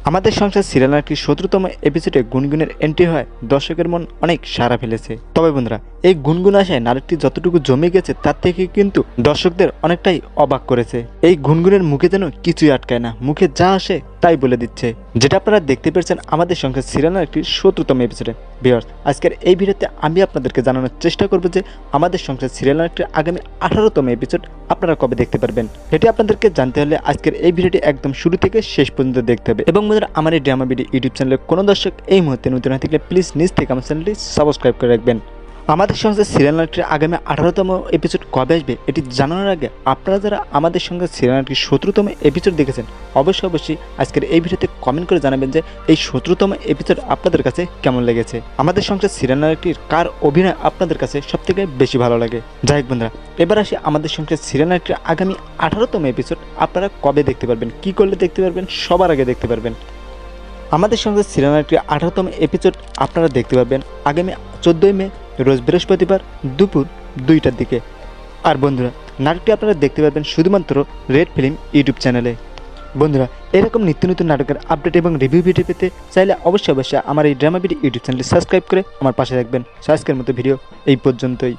আমাদের সংসার সিরিয়াল নাটকটির ১৭তম এপিসোডে গুনগুনের এন্ট্রি হয় দর্শকের মন অনেক সাড়া ফেলেছে। তবে বন্ধুরা, এই গুনগুন আশায় নাটকটি যতটুকু জমে গেছে তার থেকে কিন্তু দর্শকদের অনেকটাই অবাক করেছে। এই গুনগুনের মুখে যেন কিছুই আটকায় না, মুখে যা আসে তাই বলে দিচ্ছে, যেটা আপনারা দেখতে পেরেছেন আমাদের সংসার সিরিয়াল নাটকটির ১৭তম এপিসোডে। ভিউয়ার্স, আজকের এই ভিডিওতে আমি আপনাদেরকে জানানোর চেষ্টা করব যে আমাদের সংসার সিরিয়াল নাটকটির আগামী ১৮তম এপিসোড আপনারা কবে দেখতে পারবেন। এটি আপনাদেরকে জানতে হলে আজকের এই ভিডিওটি একদম শুরু থেকে শেষ পর্যন্ত দেখতে হবে। এবং বন্ধুরা, আমার এই ড্রামা ভিডিও ইউটিউব চ্যানেলে কোনো দর্শক এই মুহূর্তে নতুন হয়ে থাকলে প্লিজ নিজ থেকে আমার চ্যানেলটি সাবস্ক্রাইব করে রাখবেন। আমাদের সংসার সিরিয়াল নাটকটির আগামী ১৮তম এপিসোড কবে আসবে এটি জানানোর আগে আপনারা যারা আমাদের সঙ্গে সিরিয়াল নাটকটির ১৭তম এপিসোড দেখেছেন অবশ্যই আজকের এই ভিডিওতে কমেন্ট করে জানাবেন যে এই ১৭তম এপিসোড আপনাদের কাছে কেমন লেগেছে। আমাদের সংসার সিরিয়াল নাটকটির কার অভিনয় আপনাদের কাছে সবথেকে বেশি ভালো লাগে। যাই হোক বন্ধুরা, এবার আসি আমাদের সংসার সিরিয়াল নাটকটির আগামী ১৮তম এপিসোড আপনারা কবে দেখতে পারবেন, কী করলে দেখতে পারবেন, সবার আগে দেখতে পারবেন। আমাদের সঙ্গে সিরিয়াল নাটকটির ১৮তম এপিসোড আপনারা দেখতে পাবেন আগামী ১৪ই মে রোজ বৃহস্পতিবার দুপুর ২টার দিকে। আর বন্ধুরা, নাটকটি আপনারা দেখতে পারবেন শুধুমাত্র রেড ফিল্ম ইউটিউব চ্যানেলে। বন্ধুরা, এরকম নিত্য নতুন নাটকের আপডেট এবং রিভিউ ভিডিও পেতে চাইলে অবশ্যই আমার এই ড্রামা ভিডিও ইউটিউব চ্যানেলটি সাবস্ক্রাইব করে আমার পাশে রাখবেন। আজকের মতো ভিডিও এই পর্যন্তই।